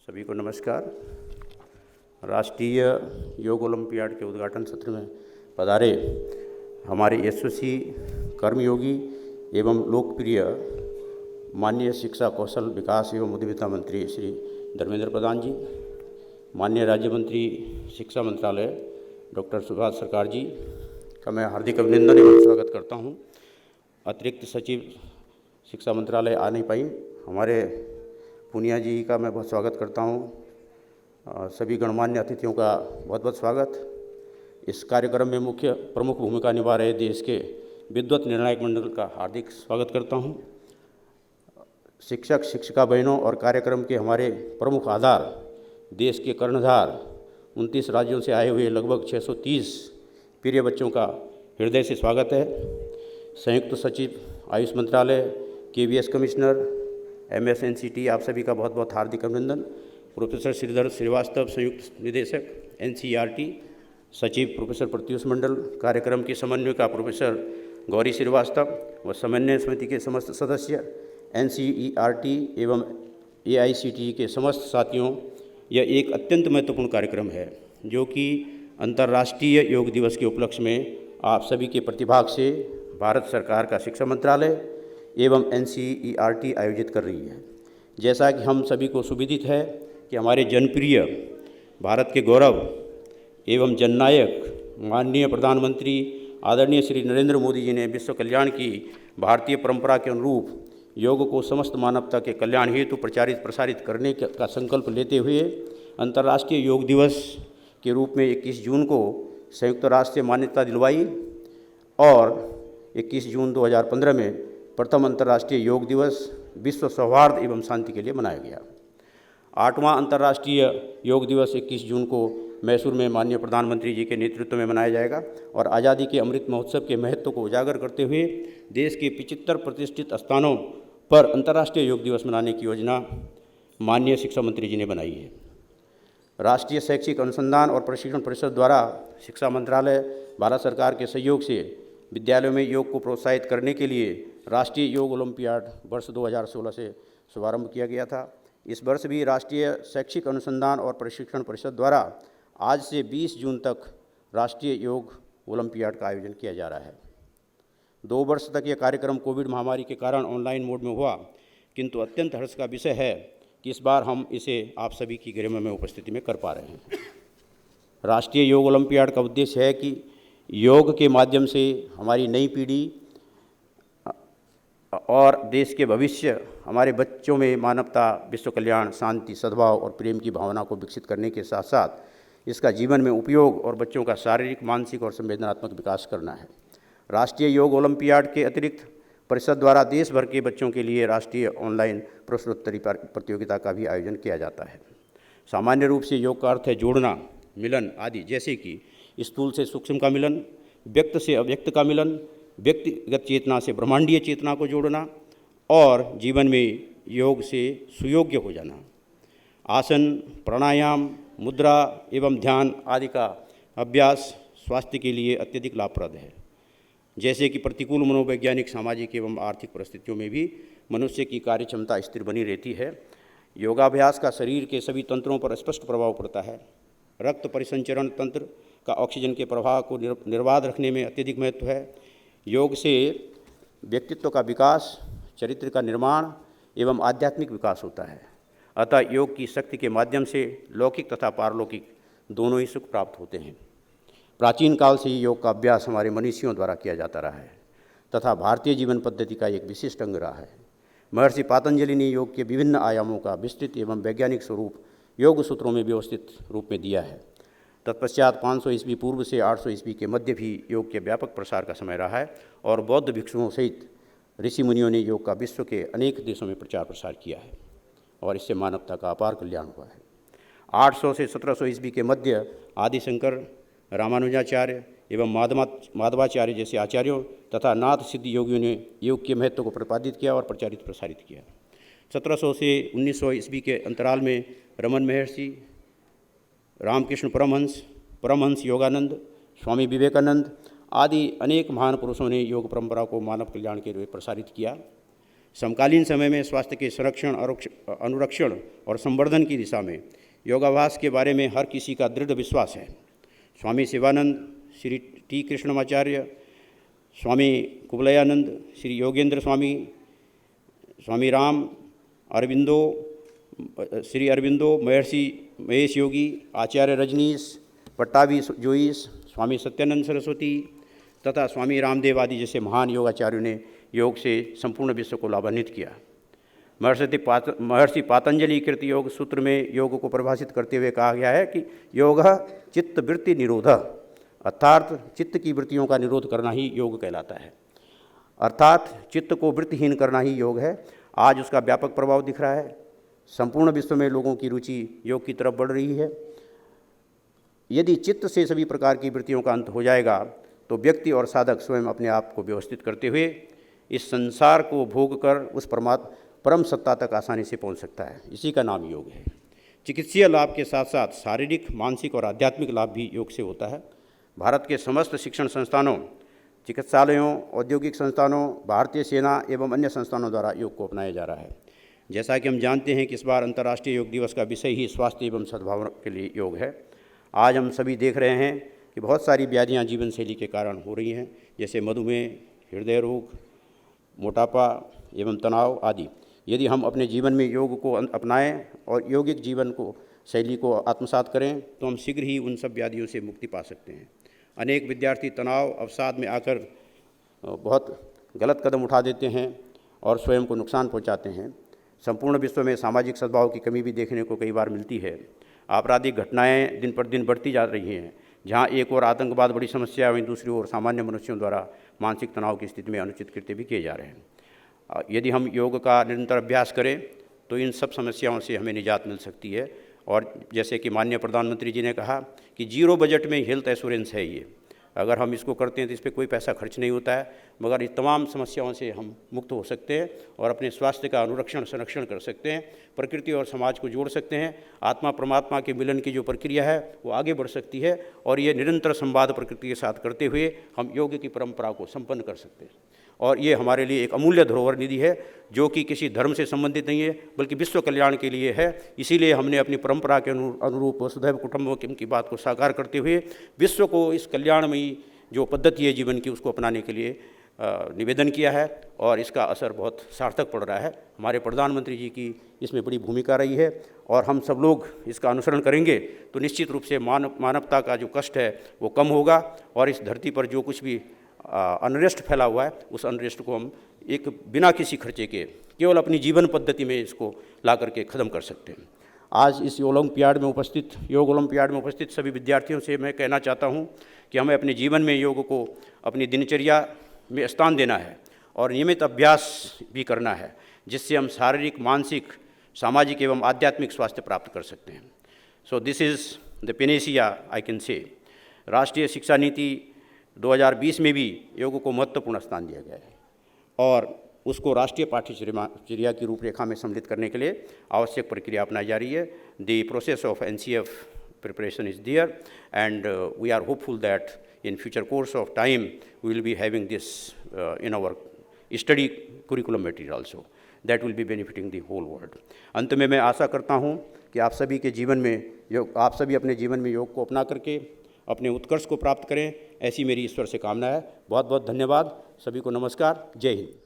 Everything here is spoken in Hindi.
सभी को नमस्कार। राष्ट्रीय योग ओलंपियाड के उद्घाटन सत्र में पधारे हमारे यशस्वी कर्मयोगी एवं लोकप्रिय माननीय शिक्षा कौशल विकास एवं उद्यमिता मंत्री श्री धर्मेंद्र प्रधान जी, माननीय राज्य मंत्री शिक्षा मंत्रालय डॉक्टर सुभाष सरकार जी का मैं हार्दिक अभिनंदन एवं स्वागत करता हूं। अतिरिक्त सचिव शिक्षा मंत्रालय आ नहीं पाई, हमारे पूनिया जी का मैं बहुत स्वागत करता हूं। सभी गणमान्य अतिथियों का बहुत बहुत स्वागत। इस कार्यक्रम में मुख्य प्रमुख भूमिका निभा रहे देश के विद्वत निर्णायक मंडल का हार्दिक स्वागत करता हूं। शिक्षक शिक्षिका बहनों और कार्यक्रम के हमारे प्रमुख आधार देश के कर्णधार 29 राज्यों से आए हुए लगभग 630 प्रिय बच्चों का हृदय से स्वागत है। संयुक्त सचिव आयुष मंत्रालय, KVS कमिश्नर, MSNCT, आप सभी का बहुत बहुत हार्दिक अभिनंदन। प्रोफेसर श्रीधर श्रीवास्तव, संयुक्त निदेशक NCERT, सचिव प्रोफेसर प्रत्युष मंडल, कार्यक्रम के समन्वयका प्रोफेसर गौरी श्रीवास्तव व समन्वय समिति के समस्त सदस्य, NCERT एवं AICTE के समस्त साथियों, यह एक अत्यंत महत्वपूर्ण कार्यक्रम है जो कि अंतर्राष्ट्रीय योग दिवस के उपलक्ष्य में आप सभी के प्रतिभाग से भारत सरकार का शिक्षा मंत्रालय एवं NCERT आयोजित कर रही है। जैसा कि हम सभी को सुविदित है कि हमारे जनप्रिय भारत के गौरव एवं जननायक माननीय प्रधानमंत्री आदरणीय श्री नरेंद्र मोदी जी ने विश्व कल्याण की भारतीय परंपरा के अनुरूप योग को समस्त मानवता के कल्याण हेतु प्रचारित प्रसारित करने का संकल्प लेते हुए अंतर्राष्ट्रीय योग दिवस के रूप में 21 जून को संयुक्त राष्ट्र से मान्यता दिलवाई और 21 जून 2015 में प्रथम अंतर्राष्ट्रीय योग दिवस विश्व सौहार्द एवं शांति के लिए मनाया गया। 8वां अंतर्राष्ट्रीय योग दिवस 21 जून को मैसूर में माननीय प्रधानमंत्री जी के नेतृत्व में मनाया जाएगा और आज़ादी के अमृत महोत्सव के महत्व को उजागर करते हुए देश के 75 प्रतिष्ठित स्थानों पर अंतर्राष्ट्रीय योग दिवस मनाने की योजना माननीय शिक्षा मंत्री जी ने बनाई है। राष्ट्रीय शैक्षिक अनुसंधान और प्रशिक्षण परिषद द्वारा शिक्षा मंत्रालय भारत सरकार के सहयोग से विद्यालयों में योग को प्रोत्साहित करने के लिए राष्ट्रीय योग ओलंपियाड वर्ष 2016 से शुभारंभ किया गया था। इस वर्ष भी राष्ट्रीय शैक्षिक अनुसंधान और प्रशिक्षण परिषद द्वारा आज से 20 जून तक राष्ट्रीय योग ओलंपियाड का आयोजन किया जा रहा है। 2 वर्ष तक यह कार्यक्रम कोविड महामारी के कारण ऑनलाइन मोड में हुआ, किंतु अत्यंत हर्ष का विषय है कि इस बार हम इसे आप सभी की गरिमामय उपस्थिति में कर पा रहे हैं। राष्ट्रीय योग ओलंपियाड का उद्देश्य है कि योग के माध्यम से हमारी नई पीढ़ी और देश के भविष्य, हमारे बच्चों में मानवता, विश्व कल्याण, शांति, सद्भाव और प्रेम की भावना को विकसित करने के साथ साथ इसका जीवन में उपयोग और बच्चों का शारीरिक, मानसिक और संवेदनात्मक विकास करना है। राष्ट्रीय योग ओलंपियाड के अतिरिक्त परिषद द्वारा देश भर के बच्चों के लिए राष्ट्रीय ऑनलाइन प्रश्नोत्तरी प्रतियोगिता का भी आयोजन किया जाता है। सामान्य रूप से योग का अर्थ है जोड़ना, मिलन आदि, जैसे कि स्थूल से सूक्ष्म का मिलन, व्यक्त से अव्यक्त का मिलन, व्यक्तिगत चेतना से ब्रह्मांडीय चेतना को जोड़ना और जीवन में योग से सुयोग्य हो जाना। आसन, प्राणायाम, मुद्रा एवं ध्यान आदि का अभ्यास स्वास्थ्य के लिए अत्यधिक लाभप्रद है। जैसे कि प्रतिकूल मनोवैज्ञानिक, सामाजिक एवं आर्थिक परिस्थितियों में भी मनुष्य की कार्य क्षमता स्थिर बनी रहती है। योगाभ्यास का शरीर के सभी तंत्रों पर स्पष्ट प्रभाव पड़ता है। रक्त परिसंचरण तंत्र का ऑक्सीजन के प्रवाह को निर्बाध रखने में अत्यधिक महत्व है। योग से व्यक्तित्व का विकास, चरित्र का निर्माण एवं आध्यात्मिक विकास होता है। अतः योग की शक्ति के माध्यम से लौकिक तथा पारलौकिक दोनों ही सुख प्राप्त होते हैं। प्राचीन काल से ही योग का अभ्यास हमारे मनीषियों द्वारा किया जाता रहा है तथा भारतीय जीवन पद्धति का एक विशिष्ट अंग रहा है। महर्षि पातंजलि ने योग के विभिन्न आयामों का विस्तृत एवं वैज्ञानिक स्वरूप योग सूत्रों में व्यवस्थित रूप में दिया है। तत्पश्चात 500 ईस्वी पूर्व से 800 ईस्वी के मध्य भी योग के व्यापक प्रसार का समय रहा है और बौद्ध भिक्षुओं सहित ऋषि मुनियों ने योग का विश्व के अनेक देशों में प्रचार प्रसार किया है और इससे मानवता का अपार कल्याण हुआ है। 800 से 1700 ईस्वी के मध्य आदि शंकर, रामानुजाचार्य एवं माधवाचार्य जैसे आचार्यों तथा नाथ सिद्ध योगियों ने योग के महत्व को प्रतिपादित किया और प्रचारित प्रसारित किया। 1700 से 1900 ईस्वी के अंतराल में रमन महर्षि, रामकृष्ण परमहंस योगानंद, स्वामी विवेकानंद आदि अनेक महान पुरुषों ने योग परंपरा को मानव कल्याण के लिए प्रसारित किया। समकालीन समय में स्वास्थ्य के संरक्षण, अनुरक्षण और संवर्धन की दिशा में योगाभ्यास के बारे में हर किसी का दृढ़ विश्वास है। स्वामी शिवानंद, श्री टी कृष्णमाचार्य, स्वामी कुवलयानंद, श्री योगेंद्र स्वामी, स्वामी राम अरविंदो, श्री अरविंदो, महर्षि महेश योगी, आचार्य रजनीश, पट्टाभी जोईस, स्वामी सत्यानंद सरस्वती तथा स्वामी रामदेव आदि जैसे महान योगाचार्यों ने योग से संपूर्ण विश्व को लाभान्वित किया। महर्षि पातंजलि कृत योग सूत्र में योग को परिभाषित करते हुए कहा गया है कि योग चित्त वृत्ति निरोध, अर्थात चित्त की वृत्तियों का निरोध करना ही योग कहलाता है, अर्थात चित्त को वृत्तिहीन करना ही योग है। आज उसका व्यापक प्रभाव दिख रहा है। संपूर्ण विश्व में लोगों की रुचि योग की तरफ बढ़ रही है। यदि चित्त से सभी प्रकार की वृत्तियों का अंत हो जाएगा तो व्यक्ति और साधक स्वयं अपने आप को व्यवस्थित करते हुए इस संसार को भोग कर उस परम सत्ता तक आसानी से पहुंच सकता है। इसी का नाम योग है। चिकित्सीय लाभ के साथ साथ शारीरिक, मानसिक और आध्यात्मिक लाभ भी योग से होता है। भारत के समस्त शिक्षण संस्थानों, चिकित्सालयों, औद्योगिक संस्थानों, भारतीय सेना एवं अन्य संस्थानों द्वारा योग को अपनाया जा रहा है। जैसा कि हम जानते हैं कि इस बार अंतर्राष्ट्रीय योग दिवस का विषय ही स्वास्थ्य एवं सद्भावना के लिए योग है। आज हम सभी देख रहे हैं कि बहुत सारी व्याधियां जीवन शैली के कारण हो रही हैं, जैसे मधुमेह, हृदय रोग, मोटापा एवं तनाव आदि। यदि हम अपने जीवन में योग को अपनाएं और यौगिक जीवन को शैली को आत्मसात करें तो हम शीघ्र ही उन सब व्याधियों से मुक्ति पा सकते हैं। अनेक विद्यार्थी तनाव अवसाद में आकर बहुत गलत कदम उठा देते हैं और स्वयं को नुकसान पहुंचाते हैं। संपूर्ण विश्व में सामाजिक सद्भाव की कमी भी देखने को कई बार मिलती है। आपराधिक घटनाएं दिन पर दिन बढ़ती जा रही हैं। जहां एक ओर आतंकवाद बड़ी समस्या है, वहीं दूसरी ओर सामान्य मनुष्यों द्वारा मानसिक तनाव की स्थिति में अनुचित कृत्य भी किए जा रहे हैं। यदि हम योग का निरंतर अभ्यास करें तो इन सब समस्याओं से हमें निजात मिल सकती है। और जैसे कि माननीय प्रधानमंत्री जी ने कहा कि 0 बजट में हेल्थ एश्योरेंस है ये, अगर हम इसको करते हैं तो इस पर कोई पैसा खर्च नहीं होता है, मगर इस तमाम समस्याओं से हम मुक्त हो सकते हैं और अपने स्वास्थ्य का अनुरक्षण संरक्षण कर सकते हैं, प्रकृति और समाज को जोड़ सकते हैं। आत्मा परमात्मा के मिलन की जो प्रक्रिया है वो आगे बढ़ सकती है और ये निरंतर संवाद प्रकृति के साथ करते हुए हम योग की परंपरा को संपन्न कर सकते हैं। और ये हमारे लिए एक अमूल्य धरोहर निधि है जो कि किसी धर्म से संबंधित नहीं है बल्कि विश्व कल्याण के लिए है। इसीलिए हमने अपनी परंपरा के अनुरूप वसुधैव कुटुंबकम की बात को साकार करते हुए विश्व को इस कल्याणमयी जो पद्धति है जीवन की उसको अपनाने के लिए निवेदन किया है और इसका असर बहुत सार्थक पड़ रहा है। हमारे प्रधानमंत्री जी की इसमें बड़ी भूमिका रही है और हम सब लोग इसका अनुसरण करेंगे तो निश्चित रूप से मानवता का जो कष्ट है वो कम होगा और इस धरती पर जो कुछ भी अनरेस्ट फैला हुआ है उस अनरेस्ट को हम एक बिना किसी खर्चे के केवल अपनी जीवन पद्धति में इसको ला करके ख़त्म कर सकते हैं। आज इस योग ओलंपियाड में उपस्थित सभी विद्यार्थियों से मैं कहना चाहता हूं कि हमें अपने जीवन में योग को अपनी दिनचर्या में स्थान देना है और नियमित अभ्यास भी करना है, जिससे हम शारीरिक, मानसिक, सामाजिक एवं आध्यात्मिक स्वास्थ्य प्राप्त कर सकते हैं। So this is the Panacea I can say. राष्ट्रीय शिक्षा नीति 2020 में भी योग को महत्वपूर्ण स्थान दिया गया है और उसको राष्ट्रीय पाठ्यचर्या की रूपरेखा में सम्मिलित करने के लिए आवश्यक प्रक्रिया अपनाई जा रही है। The process of NCF preparation is there and we are hopeful that in future course of time we will be having this in our study curriculum material also that will be benefiting the whole world. अंत में मैं आशा करता हूँ कि आप सभी के जीवन में आप सभी अपने जीवन में योग को अपना करके अपने उत्कर्ष को प्राप्त करें, ऐसी मेरी ईश्वर से कामना है। बहुत बहुत धन्यवाद। सभी को नमस्कार। जय हिंद।